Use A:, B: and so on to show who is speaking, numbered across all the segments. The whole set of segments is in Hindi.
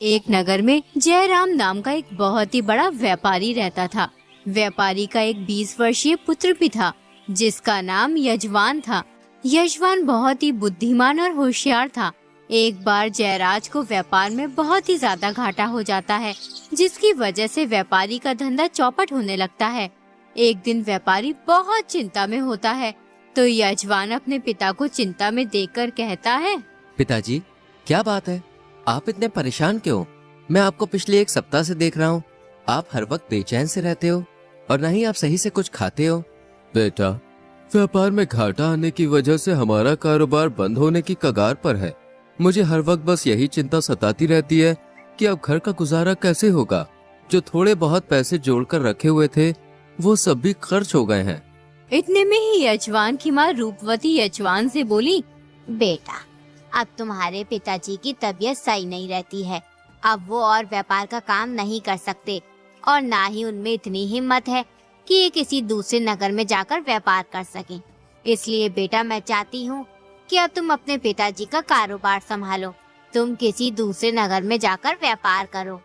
A: एक नगर में जयराम नाम का एक बहुत ही बड़ा व्यापारी रहता था। व्यापारी का एक 20 वर्षीय पुत्र भी था जिसका नाम यजवान था। यजवान बहुत ही बुद्धिमान और होशियार था। एक बार जयराज को व्यापार में बहुत ही ज्यादा घाटा हो जाता है, जिसकी वजह से व्यापारी का धंधा चौपट होने लगता है। एक दिन व्यापारी बहुत चिंता में होता है तो यजवान अपने पिता को चिंता में देखकर कहता है,
B: पिताजी, क्या बात है? आप इतने परेशान क्यों? मैं आपको पिछले एक सप्ताह से देख रहा हूँ। आप हर वक्त बेचैन से रहते हो और न ही आप सही से कुछ खाते हो।
C: बेटा, व्यापार में घाटा आने की वजह से हमारा कारोबार बंद होने की कगार पर है। मुझे हर वक्त बस यही चिंता सताती रहती है कि अब घर का गुजारा कैसे होगा। जो थोड़े बहुत पैसे जोड़कर रखे हुए थे वो सब भी खर्च हो गए हैं।
A: इतने में ही यजवान की माँ रूपवती यजवान से बोली,
D: बेटा, अब तुम्हारे पिताजी की तबीयत सही नहीं रहती है। अब वो और व्यापार का काम नहीं कर सकते और ना ही उनमें इतनी हिम्मत है कि ये किसी दूसरे नगर में जाकर व्यापार कर सकें। इसलिए बेटा, मैं चाहती हूँ कि अब तुम अपने पिताजी का कारोबार संभालो। तुम किसी दूसरे नगर में जाकर व्यापार करो।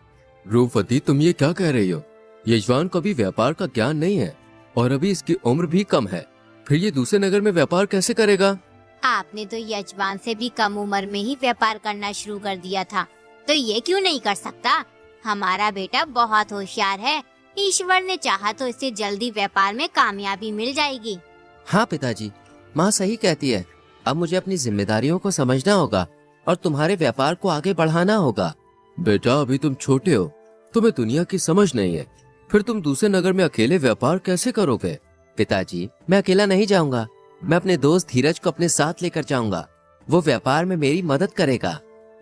C: रूपवती, तुम ये क्या कह रही हो? यजवान को भी व्यापार का ज्ञान नहीं है और अभी इसकी उम्र भी कम है। फिर ये दूसरे नगर में व्यापार कैसे करेगा?
D: आपने तो यजवान से भी कम उम्र में ही व्यापार करना शुरू कर दिया था, तो ये क्यों नहीं कर सकता? हमारा बेटा बहुत होशियार है। ईश्वर ने चाहा तो इसे जल्दी व्यापार में कामयाबी मिल जाएगी।
B: हाँ पिताजी, माँ सही कहती है। अब मुझे अपनी जिम्मेदारियों को समझना होगा और तुम्हारे व्यापार को आगे बढ़ाना होगा।
C: बेटा, अभी तुम छोटे हो, तुम्हें दुनिया की समझ नहीं है। फिर तुम दूसरे नगर में अकेले व्यापार कैसे करोगे?
B: पिताजी, मैं अकेला नहीं जाऊंगा। मैं अपने दोस्त धीरज को अपने साथ लेकर जाऊंगा। वो व्यापार में मेरी मदद करेगा।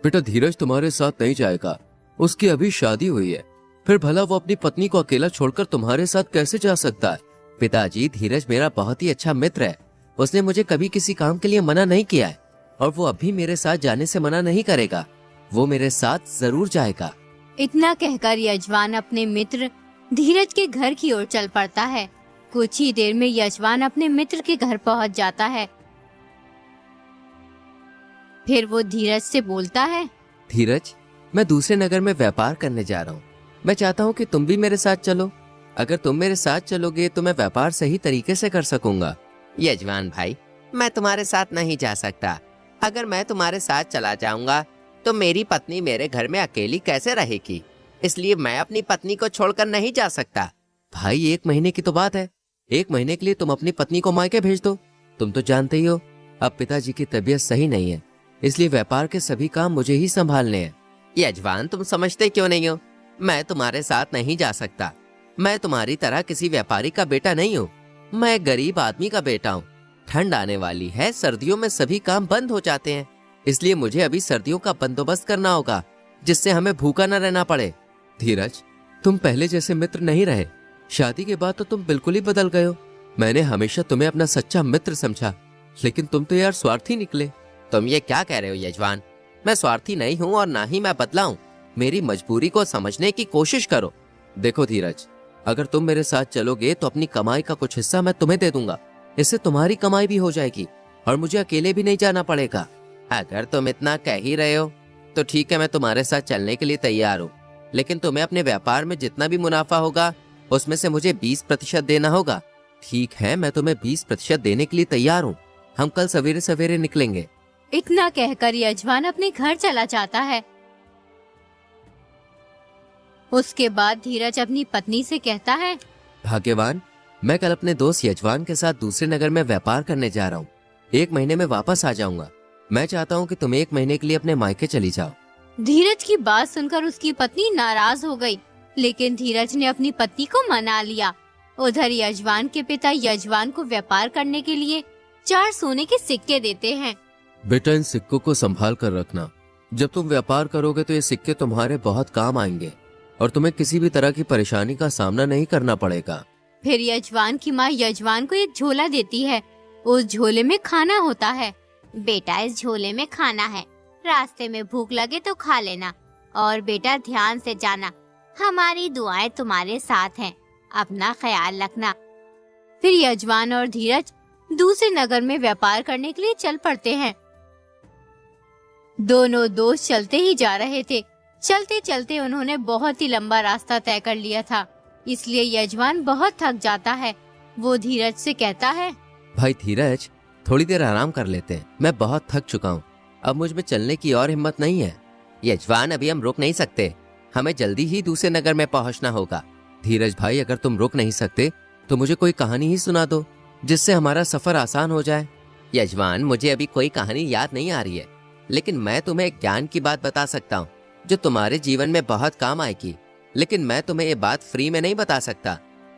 C: बेटा, धीरज तुम्हारे साथ नहीं जाएगा। उसकी अभी शादी हुई है। फिर भला वो अपनी पत्नी को अकेला छोड़कर तुम्हारे साथ कैसे जा सकता है?
B: पिताजी, धीरज मेरा बहुत ही अच्छा मित्र है। उसने मुझे कभी किसी काम के लिए मना नहीं किया है और वो अभी मेरे साथ जाने से मना नहीं करेगा। वो मेरे साथ जरूर जाएगा।
A: इतना कहकर यजवान अपने मित्र धीरज के घर की ओर चल पड़ता है। कुछ ही देर में यजवान अपने मित्र के घर पहुंच जाता है। फिर वो धीरज से बोलता है,
B: धीरज, मैं दूसरे नगर में व्यापार करने जा रहा हूँ। मैं चाहता हूँ कि तुम भी मेरे साथ चलो। अगर तुम मेरे साथ चलोगे तो मैं व्यापार सही तरीके से कर सकूंगा। यजमान भाई, मैं तुम्हारे साथ नहीं जा सकता। अगर मैं तुम्हारे साथ चला जाऊंगा तो मेरी पत्नी मेरे घर में अकेली कैसे रहेगी? इसलिए मैं अपनी पत्नी को छोड़कर नहीं जा सकता। भाई, 1 महीने की तो बात है। 1 महीने के लिए तुम अपनी पत्नी को मायके भेज दो। तुम तो जानते ही हो अब पिताजी की तबीयत सही नहीं है, इसलिए व्यापार के सभी काम मुझे ही संभालने हैं। यजमान, तुम समझते क्यों नहीं हो? मैं तुम्हारे साथ नहीं जा सकता। मैं तुम्हारी तरह किसी व्यापारी का बेटा नहीं हूँ। मैं एक गरीब आदमी का बेटा हूँ। ठंड आने वाली है, सर्दियों में सभी काम बंद हो जाते हैं, इसलिए मुझे अभी सर्दियों का बंदोबस्त करना होगा जिससे हमें भूखा न रहना पड़े।
C: धीरज, तुम पहले जैसे मित्र नहीं रहे। शादी के बाद तो तुम बिल्कुल ही बदल गए हो। मैंने हमेशा तुम्हें अपना सच्चा मित्र समझा, लेकिन तुम तो यार स्वार्थी निकले।
B: तुम ये क्या कह रहे हो यजमान? मैं स्वार्थी नहीं हूँ और ना ही मैं बदला हूँ। मेरी मजबूरी को समझने की कोशिश करो।
C: देखो धीरज, अगर तुम मेरे साथ चलोगे तो अपनी कमाई का कुछ हिस्सा मैं तुम्हें दे दूंगा। इससे तुम्हारी कमाई भी हो जाएगी और मुझे अकेले भी नहीं जाना पड़ेगा।
B: अगर तुम इतना कह ही रहे हो तो ठीक है, मैं तुम्हारे साथ चलने के लिए तैयार हूँ, लेकिन तुम्हें अपने व्यापार में जितना भी मुनाफा होगा उसमें से मुझे 20% देना होगा।
C: ठीक है, मैं तुम्हें 20% देने के लिए तैयार हूँ। हम कल सवेरे सवेरे निकलेंगे।
A: इतना कहकर यजमान अपने घर चला जाता है। उसके बाद धीरज अपनी पत्नी से कहता है,
C: भाग्यवान, मैं कल अपने दोस्त यजवान के साथ दूसरे नगर में व्यापार करने जा रहा हूँ। 1 महीने में वापस आ जाऊंगा। मैं चाहता हूँ कि तुम 1 महीने के लिए अपने मायके चली जाओ।
A: धीरज की बात सुनकर उसकी पत्नी नाराज हो गई, लेकिन धीरज ने अपनी पत्नी को मना लिया। उधर यजवान के पिता यजवान को व्यापार करने के लिए 4 सोने के सिक्के देते हैं।
C: बेटा, इन सिक्कों को संभाल कर रखना। जब तुम व्यापार करोगे तो ये सिक्के तुम्हारे बहुत काम आएंगे और तुम्हें किसी भी तरह की परेशानी का सामना नहीं करना पड़ेगा।
A: फिर यजवान की माँ यजवान को एक झोला देती है। उस झोले में खाना होता है।
D: बेटा, इस झोले में खाना है। रास्ते में भूख लगे तो खा लेना और बेटा ध्यान से जाना। हमारी दुआएं तुम्हारे साथ हैं। अपना ख्याल रखना।
A: फिर यजवान और धीरज दूसरे नगर में व्यापार करने के लिए चल पड़ते हैं। दोनों दोस्त चलते ही जा रहे थे चलते चलते उन्होंने बहुत ही लंबा रास्ता तय कर लिया था, इसलिए यजमान बहुत थक जाता है। वो धीरज से कहता है,
B: भाई धीरज, थोड़ी देर आराम कर लेते हैं, मैं बहुत थक चुका हूँ, अब मुझ में चलने की और हिम्मत नहीं है। यजमान, अभी हम रुक नहीं सकते, हमें जल्दी ही दूसरे नगर में पहुँचना होगा। धीरज भाई, अगर तुम रुक नहीं सकते तो मुझे कोई कहानी ही सुना दो, जिससे हमारा सफर आसान हो जाए। यजमान, मुझे अभी कोई कहानी याद नहीं आ रही है, लेकिन मैं तुम्हें एक ज्ञान की बात बता सकता हूँ जो तुम्हारे जीवन में बहुत काम आएगी। लेकिन मैं तुम्हें ये बात फ्री में नहीं बता सकता,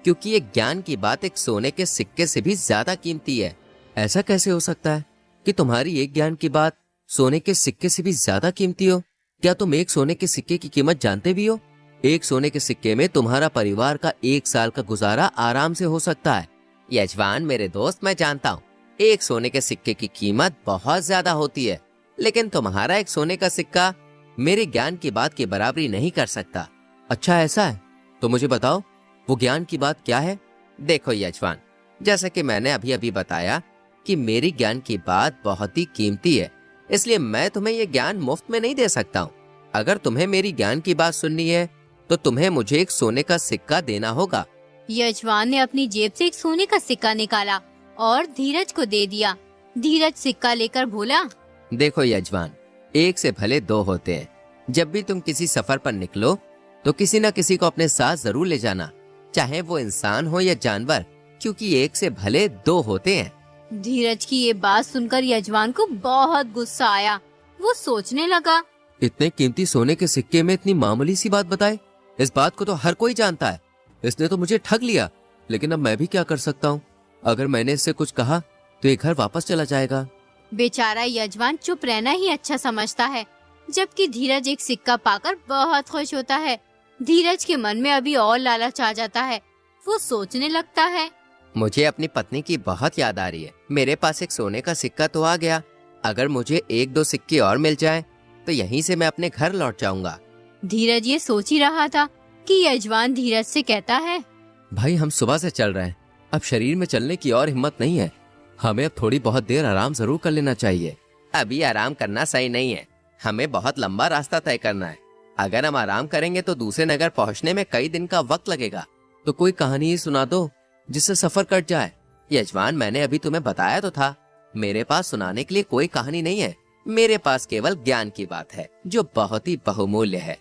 B: क्योंकि ये ज्ञान की बात एक सोने के सिक्के से भी ज्यादा कीमती है।
C: ऐसा कैसे हो सकता है कि तुम्हारी एक ज्ञान की बात सोने के सिक्के से भी ज्यादा कीमती हो? क्या तुम एक सोने के सिक्के की कीमत जानते भी हो? एक सोने के सिक्के में तुम्हारा परिवार का 1 साल का गुजारा आराम से हो सकता है।
B: यजमान मेरे दोस्त, मैं जानता हूँ एक सोने के सिक्के की कीमत बहुत ज्यादा होती है, लेकिन तुम्हारा एक सोने का सिक्का मेरे ज्ञान की बात की बराबरी नहीं कर सकता।
C: अच्छा ऐसा है, तो मुझे बताओ वो ज्ञान की बात क्या है?
B: देखो यजमान, जैसा कि मैंने अभी अभी बताया कि मेरी ज्ञान की बात बहुत ही कीमती है, इसलिए मैं तुम्हें ये ज्ञान मुफ्त में नहीं दे सकता हूँ। अगर तुम्हें मेरी ज्ञान की बात सुननी है तो तुम्हें मुझे एक सोने का सिक्का देना होगा।
A: यजमान ने अपनी जेब से एक सोने का सिक्का निकाला और धीरज को दे दिया। धीरज सिक्का लेकर बोला,
B: देखो यजमान, एक से भले 2 होते हैं। जब भी तुम किसी सफर पर निकलो तो किसी न किसी को अपने साथ जरूर ले जाना, चाहे वो इंसान हो या जानवर, क्योंकि एक से भले 2 होते हैं।
A: धीरज की ये बात सुनकर यजमान को बहुत गुस्सा आया। वो सोचने लगा,
C: इतने कीमती सोने के सिक्के में इतनी मामूली सी बात बताए? इस बात को तो हर कोई जानता है, इसने तो मुझे ठग लिया। लेकिन अब मैं भी क्या कर सकता हूँ? अगर मैंने इससे कुछ कहा तो ये घर वापस चला जाएगा।
A: बेचारा यजमान चुप रहना ही अच्छा समझता है, जबकि धीरज एक सिक्का पाकर बहुत खुश होता है। धीरज के मन में अभी और लालच आ जाता है। वो सोचने लगता है,
B: मुझे अपनी पत्नी की बहुत याद आ रही है। मेरे पास एक सोने का सिक्का तो आ गया, अगर मुझे 1-2 सिक्के और मिल जाएं, तो यहीं से मैं अपने घर लौट जाऊंगा।
A: धीरज ये सोच ही रहा था कि यजमान धीरज से कहता है,
C: भाई हम सुबह से चल रहे हैं, अब शरीर में चलने की और हिम्मत नहीं है, हमें अब थोड़ी बहुत देर आराम जरूर कर लेना चाहिए।
B: अभी आराम करना सही नहीं है, हमें बहुत लंबा रास्ता तय करना है। अगर हम आराम करेंगे तो दूसरे नगर पहुंचने में कई दिन का वक्त लगेगा।
C: तो कोई कहानी ही सुना दो जिससे सफर कट जाए।
B: यजमान, मैंने अभी तुम्हें बताया तो था, मेरे पास सुनाने के लिए कोई कहानी नहीं है। मेरे पास केवल ज्ञान की बात है जो बहुत ही बहुमूल्य है।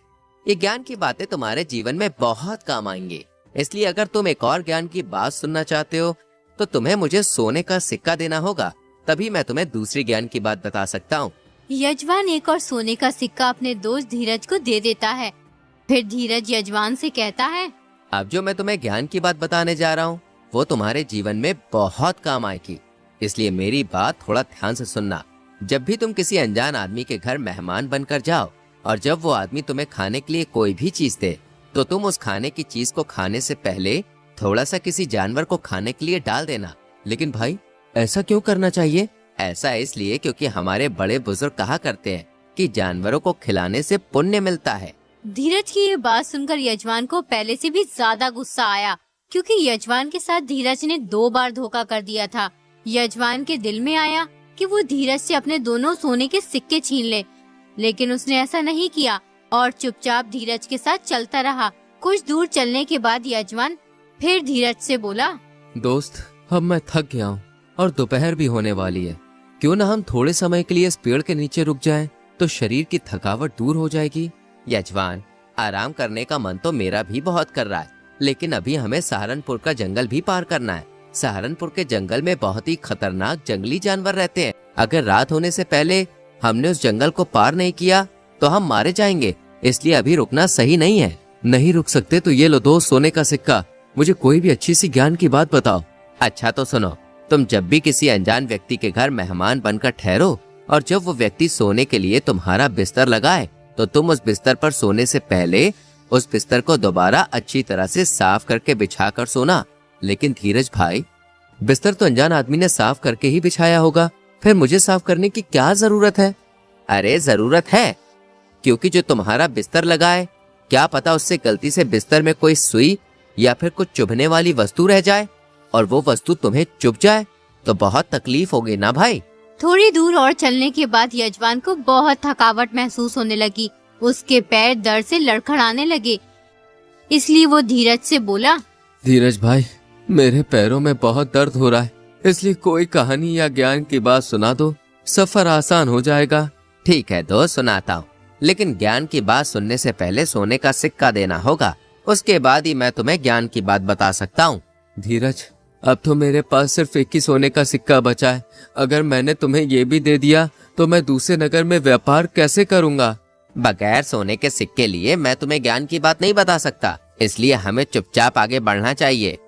B: ये ज्ञान की बातें तुम्हारे जीवन में बहुत काम आएंगी, इसलिए अगर तुम एक और ज्ञान की बात सुनना चाहते हो तो तुम्हें मुझे सोने का सिक्का देना होगा, तभी मैं तुम्हें दूसरी ज्ञान की बात बता सकता हूँ।
A: यजमान एक और सोने का सिक्का अपने दोस्त धीरज को दे देता है। फिर धीरज यजमान से कहता है,
B: अब जो मैं तुम्हें ज्ञान की बात बताने जा रहा हूँ वो तुम्हारे जीवन में बहुत काम आएगी, इसलिए मेरी बात थोड़ा ध्यान से सुनना। जब भी तुम किसी अनजान आदमी के घर मेहमान बनकर जाओ और जब वो आदमी तुम्हें खाने के लिए कोई भी चीज दे, तो तुम उस खाने की चीज को खाने से पहले थोड़ा सा किसी जानवर को खाने के लिए डाल देना।
C: लेकिन भाई ऐसा क्यों करना चाहिए?
B: ऐसा इसलिए क्योंकि हमारे बड़े बुजुर्ग कहा करते हैं कि जानवरों को खिलाने से पुण्य मिलता है।
A: धीरज की ये बात सुनकर यजमान को पहले से भी ज्यादा गुस्सा आया, क्योंकि यजमान के साथ धीरज ने 2 बार धोखा कर दिया था। यजमान के दिल में आया कि वो धीरज से अपने दोनों सोने के सिक्के छीन ले, लेकिन उसने ऐसा नहीं किया और चुपचाप धीरज के साथ चलता रहा। कुछ दूर चलने के बाद यजमान फिर धीरज से बोला,
C: दोस्त अब मैं थक गया हूँ और दोपहर भी होने वाली है, क्यों ना हम थोड़े समय के लिए इस पेड़ के नीचे रुक जाएं, तो शरीर की थकावट दूर हो जाएगी।
B: यजमान, आराम करने का मन तो मेरा भी बहुत कर रहा है, लेकिन अभी हमें सहारनपुर का जंगल भी पार करना है। सहारनपुर के जंगल में बहुत ही खतरनाक जंगली जानवर रहते हैं। अगर रात होने से पहले हमने उस जंगल को पार नहीं किया तो हम मारे जाएंगे, इसलिए अभी रुकना सही नहीं है।
C: नहीं रुक सकते तो ये लो दोस्त सोने का सिक्का, मुझे कोई भी अच्छी सी ज्ञान की बात बताओ।
B: अच्छा तो सुनो, तुम जब भी किसी अनजान व्यक्ति के घर मेहमान बनकर ठहरो और जब वो व्यक्ति सोने के लिए तुम्हारा बिस्तर लगाए, तो तुम उस बिस्तर पर सोने से पहले उस बिस्तर को दोबारा अच्छी तरह से साफ करके बिछा कर सोना।
C: लेकिन धीरज भाई, बिस्तर तो अनजान आदमी ने साफ करके ही बिछाया होगा, फिर मुझे साफ करने की क्या जरूरत है?
B: अरे जरूरत है, क्योंकि जो तुम्हारा बिस्तर लगाए, क्या पता उससे गलती से बिस्तर में कोई सुई या फिर कुछ चुभने वाली वस्तु रह जाए और वो वस्तु तुम्हें चुभ जाए तो बहुत तकलीफ होगी ना भाई।
A: थोड़ी दूर और चलने के बाद यजमान को बहुत थकावट महसूस होने लगी। उसके पैर दर्द से लड़खड़ाने लगे। इसलिए वो धीरज से बोला,
C: धीरज भाई, मेरे पैरों में बहुत दर्द हो रहा है, इसलिए कोई कहानी या ज्ञान की बात सुना दो, सफर आसान हो जाएगा।
B: ठीक है दोस्त, सुनाता हूँ, लेकिन ज्ञान की बात सुनने से पहले सोने का सिक्का देना होगा, उसके बाद ही मैं तुम्हें ज्ञान की बात बता सकता हूँ।
C: धीरज, अब तो मेरे पास सिर्फ एक ही सोने का सिक्का बचा है। अगर मैंने तुम्हें ये भी दे दिया तो मैं दूसरे नगर में व्यापार कैसे करूँगा?
B: बगैर सोने के सिक्के लिए मैं तुम्हें ज्ञान की बात नहीं बता सकता, इसलिए हमें चुपचाप आगे बढ़ना चाहिए।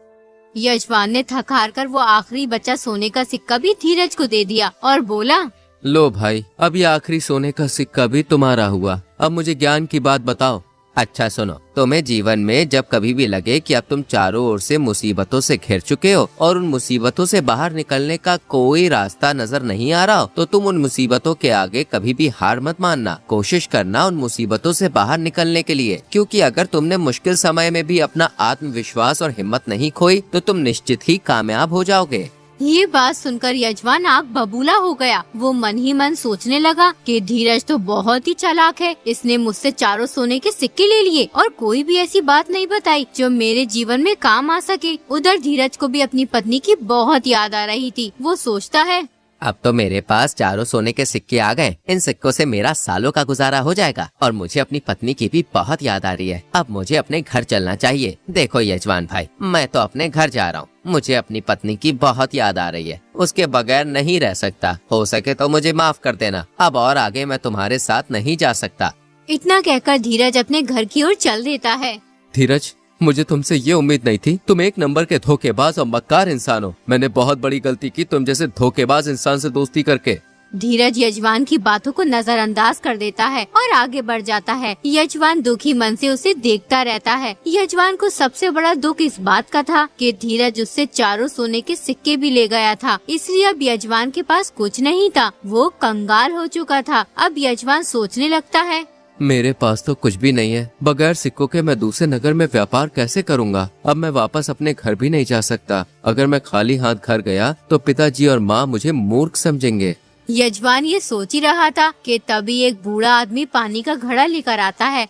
A: यजमान ने थक हार कर वो आखिरी बचा सोने का सिक्का भी धीरज को दे दिया और बोला,
C: लो भाई, अब ये आखिरी सोने का सिक्का भी तुम्हारा हुआ। अब मुझे ज्ञान की बात बताओ।
B: अच्छा सुनो, तुम्हें जीवन में जब कभी भी लगे कि अब तुम चारों ओर से मुसीबतों से घिर चुके हो और उन मुसीबतों से बाहर निकलने का कोई रास्ता नजर नहीं आ रहा हो, तो तुम उन मुसीबतों के आगे कभी भी हार मत मानना। कोशिश करना उन मुसीबतों से बाहर निकलने के लिए, क्योंकि अगर तुमने मुश्किल समय में भी अपना आत्मविश्वास और हिम्मत नहीं खोई तो तुम निश्चित ही कामयाब हो जाओगे।
A: ये बात सुनकर यजमान आग बबूला हो गया। वो मन ही मन सोचने लगा कि धीरज तो बहुत ही चालाक है, इसने मुझसे चारों सोने के सिक्के ले लिए और कोई भी ऐसी बात नहीं बताई जो मेरे जीवन में काम आ सके। उधर धीरज को भी अपनी पत्नी की बहुत याद आ रही थी। वो सोचता है,
B: अब तो मेरे पास चारों सोने के सिक्के आ गए, इन सिक्कों से मेरा सालों का गुजारा हो जाएगा और मुझे अपनी पत्नी की भी बहुत याद आ रही है। अब मुझे अपने घर चलना चाहिए। देखो यजमान भाई, मैं तो अपने घर जा रहा हूँ, मुझे अपनी पत्नी की बहुत याद आ रही है, उसके बगैर नहीं रह सकता। हो सके तो मुझे माफ कर देना, अब और आगे मैं तुम्हारे साथ नहीं जा सकता।
A: इतना कहकर धीरज अपने घर की ओर चल देता है।
C: धीरज, मुझे तुमसे ये उम्मीद नहीं थी। तुम एक नंबर के धोखेबाज और मक्कार इंसान हो। मैंने बहुत बड़ी गलती की तुम जैसे धोखेबाज इंसान से दोस्ती करके।
A: धीरज यजमान की बातों को नजरअंदाज कर देता है और आगे बढ़ जाता है। यजमान दुखी मन से उसे देखता रहता है। यजमान को सबसे बड़ा दुख इस बात का था कि धीरज उससे चारों सोने के सिक्के भी ले गया था, इसलिए अब यजमान के पास कुछ नहीं था। वो कंगाल हो चुका था। अब यजमान सोचने लगता है,
C: मेरे पास तो कुछ भी नहीं है, बगैर सिक्कों के मैं दूसरे नगर में व्यापार कैसे करूंगा? अब मैं वापस अपने घर भी नहीं जा सकता। अगर मैं खाली हाथ घर गया तो पिताजी और माँ मुझे मूर्ख समझेंगे।
A: यजमान ये सोच ही रहा था कि तभी एक बूढ़ा आदमी पानी का घड़ा लेकर आता है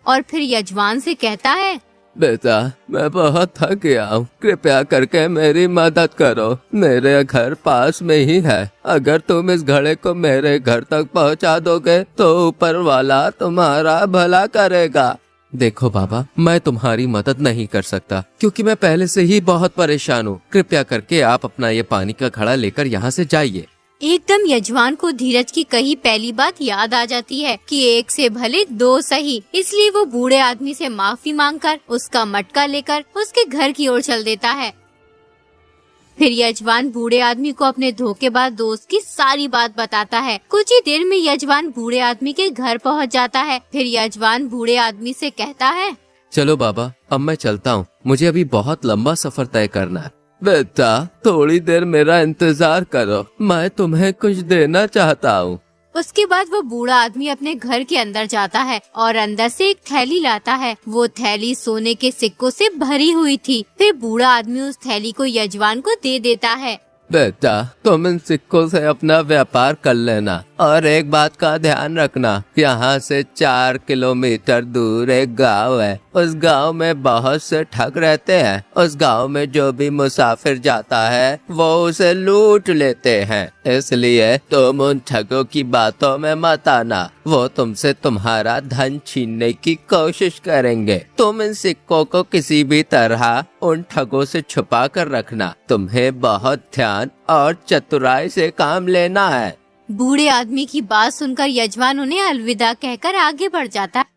A: और फिर यजमान से कहता है,
C: बेटा, मैं बहुत थक गया हूँ, कृपया करके मेरी मदद करो। मेरे घर पास में ही है। अगर तुम इस घड़े को मेरे घर तक पहुँचा दोगे तो ऊपर वाला तुम्हारा भला करेगा। देखो बाबा, मैं तुम्हारी मदद नहीं कर सकता क्योंकि मैं पहले से ही बहुत परेशान हूँ। कृपया करके आप अपना ये पानी का घड़ा लेकर यहाँ से जाइए।
A: एकदम यजमान को धीरज की कही पहली बात याद आ जाती है कि एक से भले दो सही। इसलिए वो बूढ़े आदमी से माफी मांगकर उसका मटका लेकर उसके घर की ओर चल देता है। फिर यजमान बूढ़े आदमी को अपने धोखेबाज दोस्त की सारी बात बताता है। कुछ ही देर में यजमान बूढ़े आदमी के घर पहुंच जाता है। फिर यजमान बूढ़े आदमी से कहता है,
C: चलो बाबा, अब मैं चलता हूँ, मुझे अभी बहुत लंबा सफर तय करना है। बेटा, थोड़ी देर मेरा इंतजार करो, मैं तुम्हें कुछ देना चाहता हूँ।
A: उसके बाद वो बूढ़ा आदमी अपने घर के अंदर जाता है और अंदर से एक थैली लाता है। वो थैली सोने के सिक्कों से भरी हुई थी। फिर बूढ़ा आदमी उस थैली को यजमान को दे देता है।
C: बेटा, तुम इन सिक्कों से अपना व्यापार कर लेना और एक बात का ध्यान रखना, यहाँ से 4 किलोमीटर दूर एक गांव है। उस गांव में बहुत से ठग रहते हैं। उस गांव में जो भी मुसाफिर जाता है वो उसे लूट लेते हैं, इसलिए तुम उन ठगों की बातों में मत आना। वो तुमसे तुम्हारा धन छीनने की कोशिश करेंगे। तुम इन सिक्कों को किसी भी तरह उन ठगों से छुपा कर रखना। तुम्हें बहुत ध्यान और चतुराई से काम लेना है।
A: बूढ़े आदमी की बात सुनकर यजमान उन्हें अलविदा कहकर आगे बढ़ जाता है।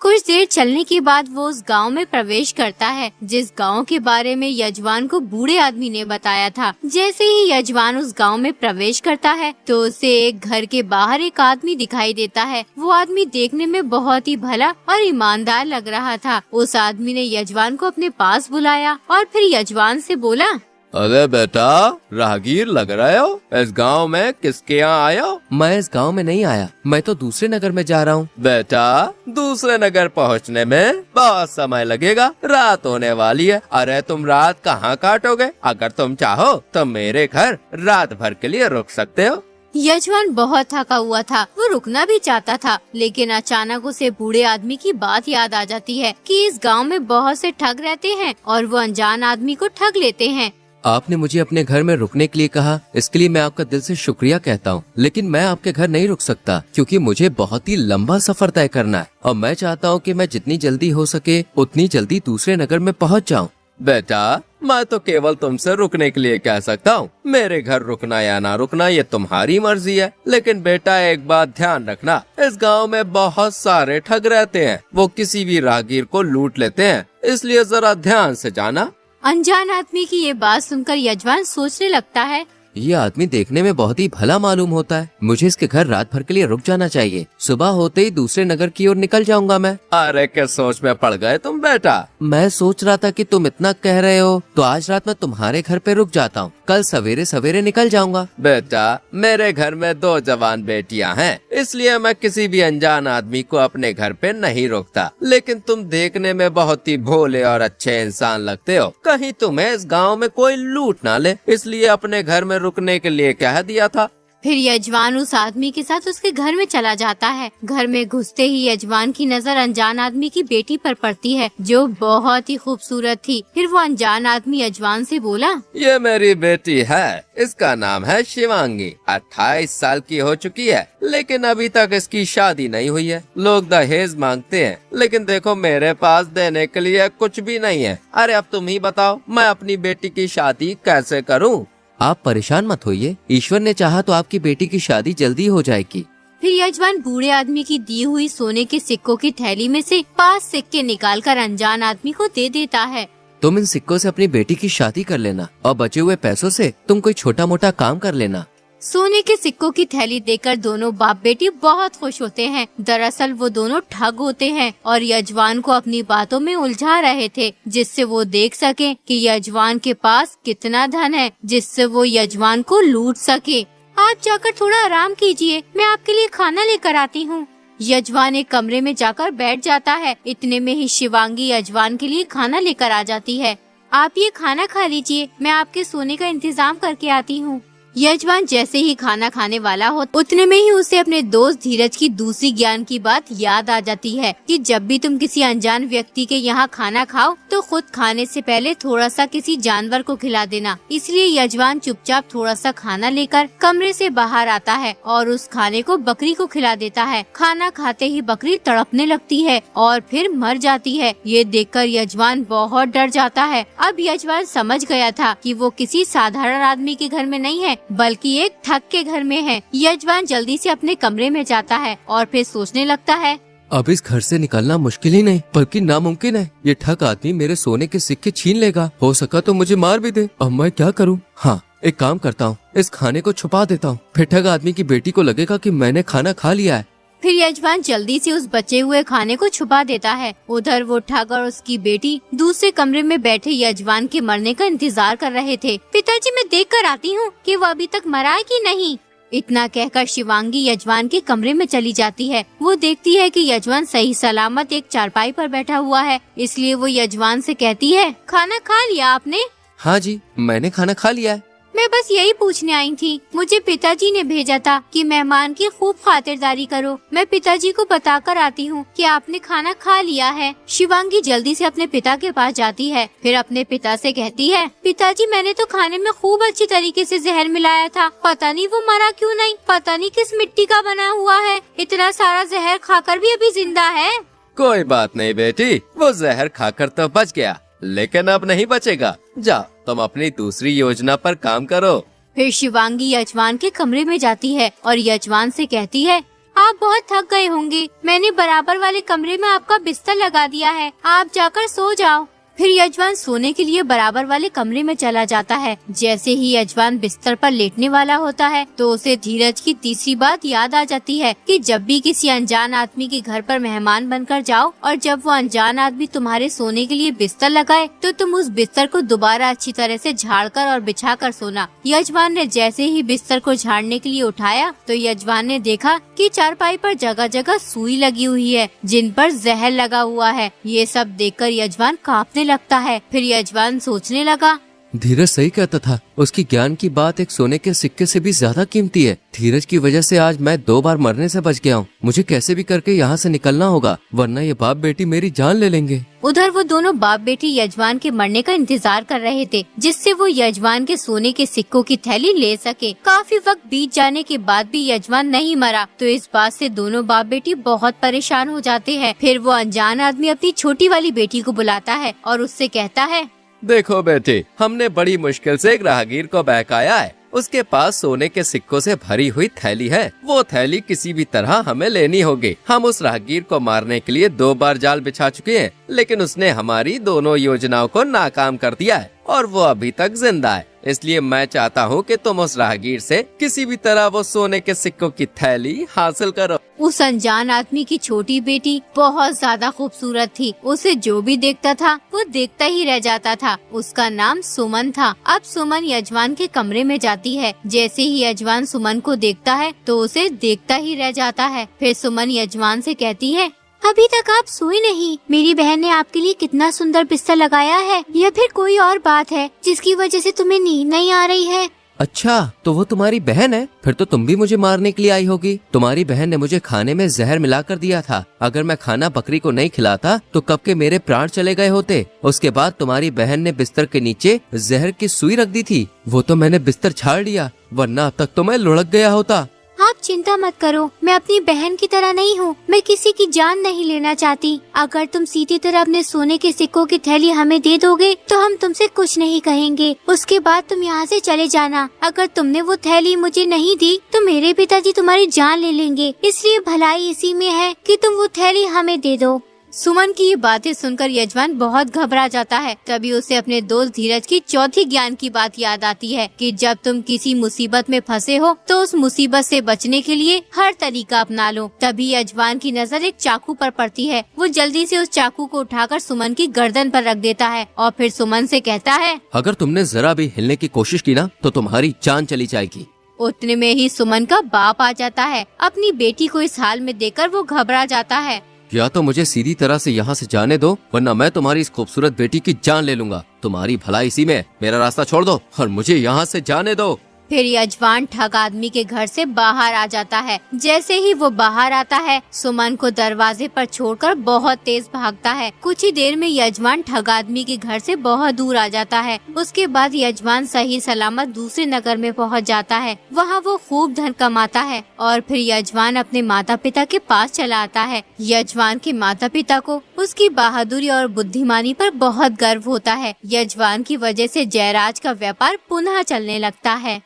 A: कुछ देर चलने के बाद वो उस गांव में प्रवेश करता है जिस गांव के बारे में यजमान को बूढ़े आदमी ने बताया था। जैसे ही यजमान उस गांव में प्रवेश करता है तो उसे एक घर के बाहर एक आदमी दिखाई देता है। वो आदमी देखने में बहुत ही भला और ईमानदार लग रहा था। उस आदमी ने यजमान को अपने पास बुलाया और फिर यजमान से बोला,
C: अरे बेटा, राहगीर लग रहे हो। इस गांव में किसके यहाँ आए हो?
B: मैं इस गांव में नहीं आया, मैं तो दूसरे नगर में जा रहा हूँ।
C: बेटा, दूसरे नगर पहुँचने में बहुत समय लगेगा, रात होने वाली है। अरे तुम रात कहाँ काटोगे? अगर तुम चाहो तो मेरे घर रात भर के लिए रुक सकते हो।
A: यजमान बहुत थका हुआ था, वो रुकना भी चाहता था, लेकिन अचानक उसे बूढ़े आदमी की बात याद आ जाती है कि इस गांव में बहुत से ठग रहते हैं और वो अनजान आदमी को ठग लेते हैं।
B: आपने मुझे अपने घर में रुकने के लिए कहा, इसके लिए मैं आपका दिल से शुक्रिया कहता हूँ, लेकिन मैं आपके घर नहीं रुक सकता क्योंकि मुझे बहुत ही लंबा सफर तय करना है और मैं चाहता हूँ कि मैं जितनी जल्दी हो सके उतनी जल्दी दूसरे नगर में पहुँच जाऊँ।
C: बेटा, मैं तो केवल तुमसे रुकने के लिए कह सकता हूँ। मेरे घर रुकना या ना रुकना ये तुम्हारी मर्जी है। लेकिन बेटा, एक बात ध्यान रखना, इस गांव में बहुत सारे ठग रहते हैं। वो किसी भी राहगीर को लूट लेते हैं, इसलिए जरा ध्यान से जाना।
A: अनजान आदमी की ये बात सुनकर यजमान सोचने लगता है,
B: ये आदमी देखने में बहुत ही भला मालूम होता है, मुझे इसके घर रात भर के लिए रुक जाना चाहिए। सुबह होते ही दूसरे नगर की ओर निकल जाऊंगा मैं।
C: अरे क्या सोच में पड़ गए तुम बेटा?
B: मैं सोच रहा था कि तुम इतना कह रहे हो तो आज रात मैं तुम्हारे घर पे रुक जाता हूँ, कल सवेरे सवेरे निकल जाऊंगा।
C: बेटा, मेरे घर में 2 जवान बेटियां हैं, इसलिए मैं किसी भी अनजान आदमी को अपने घर पे नहीं रोकता। लेकिन तुम देखने में बहुत ही भोले और अच्छे इंसान लगते हो, कहीं तुम्हें इस गांव में कोई लूट ना ले, इसलिए अपने घर में रुकने के लिए कह दिया था।
A: फिर यजमान उस आदमी के साथ उसके घर में चला जाता है। घर में घुसते ही यजमान की नजर अनजान आदमी की बेटी पर पड़ती है, जो बहुत ही खूबसूरत थी। फिर वो अनजान आदमी यजमान से बोला,
C: ये मेरी बेटी है, इसका नाम है शिवांगी। 28 साल की हो चुकी है, लेकिन अभी तक इसकी शादी नहीं हुई है। लोग दहेज मांगते हैं, लेकिन देखो मेरे पास देने के लिए कुछ भी नहीं है। अरे अब तुम ही बताओ, मैं अपनी बेटी की शादी कैसे करूं?
B: आप परेशान मत होइए, ईश्वर ने चाहा तो आपकी बेटी की शादी जल्दी हो जाएगी।
A: फिर यजमान बूढ़े आदमी की दी हुई सोने के सिक्कों की थैली में से 5 सिक्के निकालकर अनजान आदमी को दे देता है।
B: तुम इन सिक्कों से अपनी बेटी की शादी कर लेना और बचे हुए पैसों से तुम कोई छोटा मोटा काम कर लेना।
A: सोने के सिक्कों की थैली देकर दोनों बाप बेटी बहुत खुश होते हैं। दरअसल वो दोनों ठग होते हैं और यजमान को अपनी बातों में उलझा रहे थे, जिससे वो देख सके कि यजमान के पास कितना धन है, जिससे वो यजमान को लूट सके। आप जाकर थोड़ा आराम कीजिए, मैं आपके लिए खाना लेकर आती हूँ। यजमान एक कमरे में जाकर बैठ जाता है। इतने में ही शिवांगी यजमान के लिए खाना लेकर आ जाती है। आप ये खाना खा लीजिए, मैं आपके सोने का इंतजाम करके आती हूँ। यजमान जैसे ही खाना खाने वाला हो, उतने में ही उसे अपने दोस्त धीरज की दूसरी ज्ञान की बात याद आ जाती है कि जब भी तुम किसी अनजान व्यक्ति के यहाँ खाना खाओ तो खुद खाने से पहले थोड़ा सा किसी जानवर को खिला देना। इसलिए यजमान चुपचाप थोड़ा सा खाना लेकर कमरे से बाहर आता है और उस खाने को बकरी को खिला देता है। खाना खाते ही बकरी तड़पने लगती है और फिर मर जाती है। ये देखकर यजमान बहुत डर जाता है। अब यजमान समझ गया था कि वो किसी साधारण आदमी के घर में नहीं है, बल्कि एक ठग के घर में है। यजमान जल्दी से अपने कमरे में जाता है और फिर सोचने लगता है,
C: अब इस घर से निकलना मुश्किल ही नहीं बल्कि नामुमकिन है। ये ठग आदमी मेरे सोने के सिक्के छीन लेगा, हो सका तो मुझे मार भी दे। अब मैं क्या करूं? हाँ, एक काम करता हूँ, इस खाने को छुपा देता हूँ, फिर ठग आदमी की बेटी को लगेगा कि मैंने खाना खा लिया है।
A: फिर यजमान जल्दी से उस बचे हुए खाने को छुपा देता है। उधर वो ठग और उसकी बेटी दूसरे कमरे में बैठे यजमान के मरने का इंतजार कर रहे थे। पिताजी, मैं देख कर आती हूँ कि वो अभी तक मरा है कि नहीं। इतना कहकर शिवांगी यजमान के कमरे में चली जाती है। वो देखती है कि यजमान सही सलामत एक चारपाई पर बैठा हुआ है, इसलिए वो यजमान से कहती है, खाना खा लिया आपने?
B: हाँ जी, मैंने खाना खा लिया है।
A: मैं बस यही पूछने आई थी। मुझे पिताजी ने भेजा था कि मेहमान की खूब खातिरदारी करो। मैं पिताजी को बताकर आती हूँ कि आपने खाना खा लिया है। शिवांगी जल्दी से अपने पिता के पास जाती है। फिर अपने पिता से कहती है, पिताजी, मैंने तो खाने में खूब अच्छी तरीके से जहर मिलाया था, पता नहीं वो मरा क्यों नहीं, पता नहीं किस मिट्टी का बना हुआ है, इतना सारा जहर खाकर भी अभी जिंदा है।
C: कोई बात नहीं बेटी, वो जहर खाकर तो बच गया, लेकिन अब नहीं बचेगा। जाओ, तुम अपनी दूसरी योजना पर काम करो।
A: फिर शिवांगी यजमान के कमरे में जाती है और यजमान से कहती है, आप बहुत थक गए होंगे, मैंने बराबर वाले कमरे में आपका बिस्तर लगा दिया है, आप जाकर सो जाओ। फिर यजमान सोने के लिए बराबर वाले कमरे में चला जाता है। जैसे ही यजमान बिस्तर पर लेटने वाला होता है तो उसे धीरज की तीसरी बात याद आ जाती है कि जब भी किसी अनजान आदमी के घर पर मेहमान बनकर जाओ और जब वो अनजान आदमी तुम्हारे सोने के लिए बिस्तर लगाए तो तुम उस बिस्तर को दोबारा अच्छी तरह से झाड़कर और बिछाकर सोना। यजमान ने जैसे ही बिस्तर को झाड़ने के लिए उठाया तो यजमान ने देखा कि चारपाई पर जगह जगह सुई लगी हुई है जिन पर जहर लगा हुआ है। ये सब देखकर यजमान कांपने लगता है। फिर यजमान सोचने लगा,
C: धीरज सही कहता था, उसकी ज्ञान की बात एक सोने के सिक्के से भी ज्यादा कीमती है। धीरज की वजह से आज मैं 2 बार मरने से बच गया हूँ। मुझे कैसे भी करके यहाँ से निकलना होगा, वरना ये बाप बेटी मेरी जान ले लेंगे।
A: उधर वो दोनों बाप बेटी यजमान के मरने का इंतजार कर रहे थे जिससे वो यजमान के सोने के सिक्कों की थैली ले सके। काफी वक्त बीत जाने के बाद भी यजमान नहीं मरा तो इस बात से दोनों बाप बेटी बहुत परेशान हो जाते हैं। फिर वो अनजान आदमी अपनी छोटी वाली बेटी को बुलाता है और उससे कहता है,
C: देखो बेटे, हमने बड़ी मुश्किल से एक राहगीर को बहकाया है। उसके पास सोने के सिक्कों से भरी हुई थैली है। वो थैली किसी भी तरह हमें लेनी होगी। हम उस राहगीर को मारने के लिए 2 बार जाल बिछा चुके हैं, लेकिन उसने हमारी दोनों योजनाओं को नाकाम कर दिया है और वो अभी तक जिंदा है। इसलिए मैं चाहता हूँ कि तुम उस राहगीर से किसी भी तरह वो सोने के सिक्कों की थैली हासिल करो।
A: उस अनजान आदमी की छोटी बेटी बहुत ज्यादा खूबसूरत थी। उसे जो भी देखता था वो देखता ही रह जाता था। उसका नाम सुमन था। अब सुमन यजमान के कमरे में जाती है। जैसे ही यजमान सुमन को देखता है तो उसे देखता ही रह जाता है। फिर सुमन यजमान से कहती है,
D: अभी तक आप सोए नहीं। मेरी बहन ने आपके लिए कितना सुंदर बिस्तर लगाया है, या फिर कोई और बात है जिसकी वजह से तुम्हें नींद नहीं आ रही है?
C: अच्छा, तो वो तुम्हारी बहन है? फिर तो तुम भी मुझे मारने के लिए आई होगी। तुम्हारी बहन ने मुझे खाने में जहर मिलाकर दिया था। अगर मैं खाना बकरी को नहीं खिलाता तो कब के मेरे प्राण चले गए होते। उसके बाद तुम्हारी बहन ने बिस्तर के नीचे जहर की सुई रख दी थी। वो तो मैंने बिस्तर छाड़ लिया, वरना अब तक तो मैं लुढ़क गया होता।
D: आप चिंता मत करो, मैं अपनी बहन की तरह नहीं हूँ। मैं किसी की जान नहीं लेना चाहती। अगर तुम सीधी तरह अपने सोने के सिक्कों की थैली हमें दे दोगे तो हम तुमसे कुछ नहीं कहेंगे। उसके बाद तुम यहाँ से चले जाना। अगर तुमने वो थैली मुझे नहीं दी तो मेरे पिताजी तुम्हारी जान ले लेंगे। इसलिए भलाई इसी में है कि तुम वो थैली हमें दे दो।
A: सुमन की ये बातें सुनकर यजमान बहुत घबरा जाता है। तभी उसे अपने दोस्त धीरज की चौथी ज्ञान की बात याद आती है कि जब तुम किसी मुसीबत में फंसे हो तो उस मुसीबत से बचने के लिए हर तरीका अपना लो। तभी यजमान की नजर एक चाकू पर पड़ती है। वो जल्दी से उस चाकू को उठाकर सुमन की गर्दन पर रख देता है और फिर सुमन से कहता है,
C: अगर तुमने जरा भी हिलने की कोशिश की ना तो तुम्हारी जान चली जाएगी।
A: उतने में ही सुमन का बाप आ जाता है। अपनी बेटी को इस हाल में देखकर वो घबरा जाता है।
C: या तो मुझे सीधी तरह से यहाँ से जाने दो, वरना मैं तुम्हारी इस खूबसूरत बेटी की जान ले लूंगा। तुम्हारी भलाई इसी में। मेरा रास्ता छोड़ दो और मुझे यहाँ से जाने दो।
A: फिर यजमान ठग आदमी के घर से बाहर आ जाता है। जैसे ही वो बाहर आता है सुमन को दरवाजे पर छोड़कर बहुत तेज भागता है। कुछ ही देर में यजमान ठग आदमी के घर से बहुत दूर आ जाता है। उसके बाद यजमान सही सलामत दूसरे नगर में पहुंच जाता है। वहां वो खूब धन कमाता है और फिर यजमान अपने माता पिता के पास चला आता है। यजमान के माता पिता को उसकी बहादुरी और बुद्धिमानी पर बहुत गर्व होता है। यजमान की वजह से जयराज का व्यापार पुनः चलने लगता है।